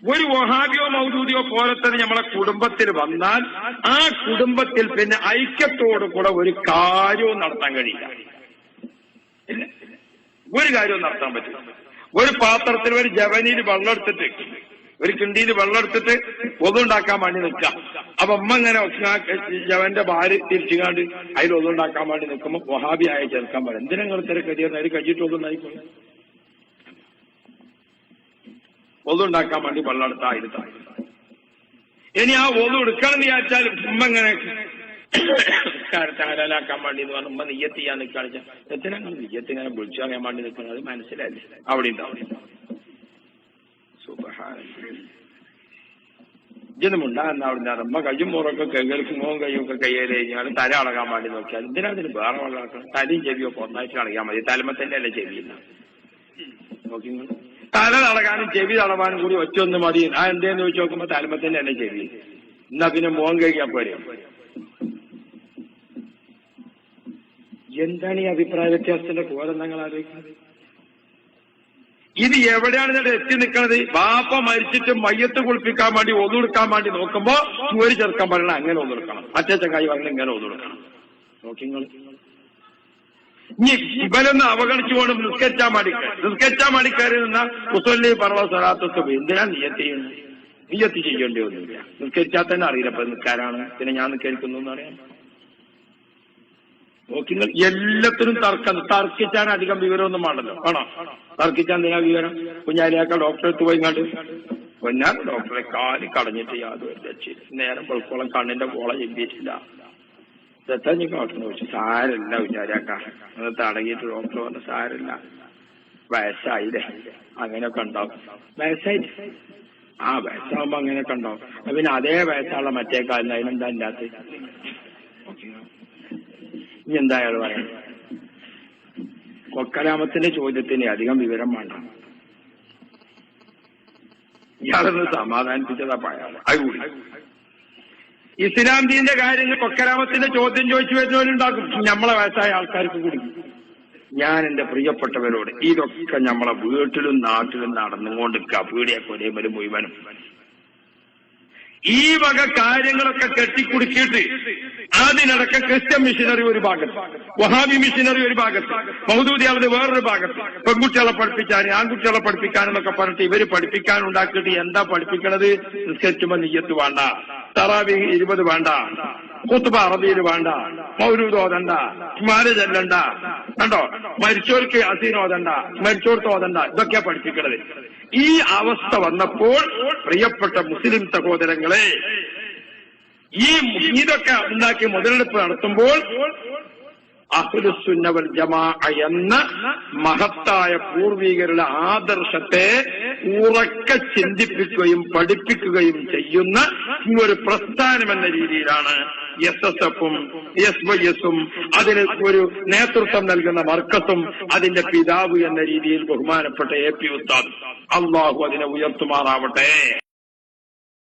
ഒരു വഹാബിയോ മൗദൂദിയോ പോലത്തത് നമ്മളെ കുടുംബത്തിൽ വന്നാൽ ആ കുടുംബത്തിൽ പിന്നെ ഐക്യത്തോടു കൂടെ ഒരു കാര്യവും നടത്താൻ കഴിയില്ല. ഇല്ല, ഒരു കാര്യവും നടത്താൻ പറ്റില്ല. ഒരു പാത്രത്തിൽ ഒരു ജവനിയിൽ വെള്ളം എടുത്തിട്ട്, ഒരു കിണ്ടിയിൽ വെള്ളം എടുത്തിട്ട് ഒതുണ്ടാക്കാൻ വേണ്ടി നിൽക്കാം. അപ്പൊ അമ്മ ഇങ്ങനെ ജവന്റെ ഭാര്യ തിരിച്ചുകാണ്ട് അതിൽ ഒതുണ്ടാക്കാൻ വേണ്ടി നിൽക്കുമ്പോൾ വഹാബിയായ ചേർക്കാൻ പറയും. എന്തിനാ നിങ്ങൾ തിരക്കടിയെന്ന് അതിൽ കഴിച്ചിട്ട് ഒതുണ്ടായിക്കോളെ. ഒതുണ്ടാക്കാൻ വേണ്ടി വെള്ളം എടുത്താൽ അതിൽ താഴെ. ഇനി ആ ഒതു എടുക്കണം വിചാരിച്ചാൽ ഉമ്മ ഇങ്ങനെ ഹലാലാക്കാൻ വേണ്ടി എന്ന് പറഞ്ഞ ഉമ്മ നെയ്യത്ത് ചെയ്യാൻ നിൽക്കാണിച്ചാൽ എത്തിനാ നെയ്യത്ത് ഇങ്ങനെ വിളിച്ചു അറിയാൻ വേണ്ടി നിൽക്കുന്നത്? അത് മനസ്സിലായില്ലേ? അവിടെ ഉണ്ടാവും. ഇതൊന്നുമുണ്ടാകുന്ന അവിടെ അമ്മ കയ്യും മുറൊക്കെ കൈകൾക്ക് മുഖം കയ്യൊക്കെ കയ്യേല് കഴിഞ്ഞാൽ തല അളകാൻ വേണ്ടി നോക്കിയാൽ എന്തിനാ അതിന് വേറെ വെള്ളം ആക്കണം? തലയും ചെവിയൊക്കെ ഒന്നായിട്ട് അളകാൻ മതി. തലമത്തന്നെ അല്ലേ ചെവിയില്ല. നോക്കി തല തളകാനും ചെവി തളവാനും കൂടി ഒറ്റൊന്ന് മതി. ആ എന്തേന്ന് ചോദിച്ചു നോക്കുമ്പോ തലമത്തന്നെ അല്ലേ ചെവി. എന്നാ പിന്നെ മുഖം കഴിക്കാൻ പോരെ? എന്താണ് ഈ അഭിപ്രായ വ്യത്യാസത്തിന്റെ കോലെന്നങ്ങൾ ആലോചിക്കുന്നത്? ഇത് എവിടെയാണ് ഇവിടെ എത്തി നിൽക്കുന്നത്? ബാപ്പ മരിച്ചിട്ട് മയ്യത്ത് കുളിപ്പിക്കാൻ വേണ്ടി ഒതുകൊടുക്കാൻ വേണ്ടി നോക്കുമ്പോ ഒരു ചെറുക്കാൻ പറയണം അങ്ങനെ ഒതുകൊടുക്കണം, മറ്റേ ചങ്ങായി പറഞ്ഞ ഇങ്ങനെ ഒതുകൊടുക്കണം. നോക്കിങ്ങൾ ഇനി ഇവരൊന്ന് അവഗണിച്ചു കൊണ്ട് നിസ്കരിച്ചാൻ വേണ്ടി നിന്ന മുസല്ലി പറവ സ്വലാത്തൊക്കെ എന്തിനാ നിയത്ത് ചെയ്യുന്നത്? നിയത്ത് ചെയ്യേണ്ടി ഒന്നുമില്ല. നിസ്കരിച്ചാൽ തന്നെ അറിയില്ല ഇപ്പൊ നിസ്കാരാണ്, പിന്നെ ഞാൻ നിസ്കരിക്കുന്നു എന്ന് പറയാം. നോക്കിങ്ങൾ എല്ലാത്തിനും തർക്കിച്ചാൻ അധികം വിവരമൊന്നും വേണ്ടല്ലോ. ആണോ? തർക്കിച്ചാൻ എന്തിനാ വിവരം? കുഞ്ഞാലിയാക്ക ഡോക്ടറെ അടുത്ത് പോയി കണ്ട് പൊന്നാൻ ഡോക്ടറെ കാല് കടഞ്ഞിട്ട് യാതൊരു രക്ഷയില്ല. നേരം പഴുക്കോളം കണ്ണിന്റെ പോള ചെമ്പിയിട്ടില്ല. തെറ്റാഞ്ഞ് ഡോക്ടറിനെ ചോദിച്ചു. സാരമില്ല കുഞ്ഞാലിയാക്ക, എന്നിട്ട് അടങ്ങിയിട്ട് ഡോക്ടർ പറഞ്ഞു സാരമില്ല, വയസ്സായില്ലേ, അങ്ങനെയൊക്കെ ഉണ്ടാവും. വയസ്സായിട്ട് ആ വയസ്സാകുമ്പോ അങ്ങനെയൊക്കെ ഉണ്ടാവും. പിന്നെ അതേ വയസ്സുള്ള മറ്റേ കാലിന് അതിനെന്താ ഇല്ലാത്ത? ഇനി എന്തായാലും പറയാം. കൊക്കലാമത്തിന്റെ ചോദ്യത്തിന് അധികം വിവരം വേണ്ട. ഇയാളൊന്ന് സമാധാനിപ്പിച്ചതാ പയാള്. അതുകൂടി ഇസ്ലാം ദീന്റെ കാര്യങ്ങൾ കൊക്കലാമത്തിന്റെ ചോദ്യം ചോദിച്ചു വരുന്നവരുണ്ടാക്കും. നമ്മളെ വയസ്സായ ആൾക്കാർക്ക് കൂടി ഞാൻ എന്റെ പ്രിയപ്പെട്ടവരോട് ഇതൊക്കെ നമ്മളെ വീട്ടിലും നാട്ടിലും നടന്നുകൊണ്ടിരിക്കുക. പീടിയൊക്കെ ഒരേമലും മുഴുവനും ഈ വക കാര്യങ്ങളൊക്കെ കെട്ടിക്കുടുക്കിയിട്ട് അതിനിടയ്ക്ക് ക്രിസ്ത്യൻ മിഷനറി ഒരു ഭാഗത്ത്, വഹാബി മിഷനറി ഒരു ഭാഗത്ത്, മൗദൂദിയാളത് വേറൊരു ഭാഗത്ത്, പെൺകുട്ടികളെ പഠിപ്പിക്കാൻ ആൺകുട്ടികളെ പഠിപ്പിക്കാനെന്നൊക്കെ പറഞ്ഞിട്ട് ഇവര് പഠിപ്പിക്കാനുണ്ടാക്കിയിട്ട് എന്താ പഠിപ്പിക്കണത്? നിസ്കരിച്ചുമ്പോ നിയ്യത്ത് വേണ്ട, തറാവീഹ് 20 വേണ്ട, ഖുത്ബ അറബിയിൽ വേണ്ട, മൗലൂദ് ഓതണ്ട, ഇസ്മാല് ചെല്ലണ്ട, കണ്ടോ, മരിച്ചോർക്ക് അസീൻ ഓതണ്ട, മരിച്ചോർക്ക് ഓതണ്ട, ഇതൊക്കെയാ പഠിപ്പിക്കണത്. ഈ അവസ്ഥ വന്നപ്പോൾ പ്രിയപ്പെട്ട മുസ്ലിം സഹോദരങ്ങളെ, ഇതൊക്കെ ഉണ്ടാക്കി മുതലെടുപ്പ് നടത്തുമ്പോൾ അഹ്ലുസുന്ന വൽ ജമാഅ എന്ന മഹത്തായ പൂർവികരുടെ ആദർശത്തെ ഉറക്കെ ചിന്തിപ്പിക്കുകയും പഠിപ്പിക്കുകയും ചെയ്യുന്ന ഒരു പ്രസ്ഥാനമെന്ന രീതിയിലാണ് SSF-ഉം SYS-ഉം അതിന് ഒരു നേതൃത്വം നൽകുന്ന മർക്കസും അതിന്റെ പിതാവ് എന്ന രീതിയിൽ ബഹുമാനപ്പെട്ട AP ഉസ്താദ്, അള്ളാഹു അതിനെ ഉയർത്തുമാറാവട്ടെ.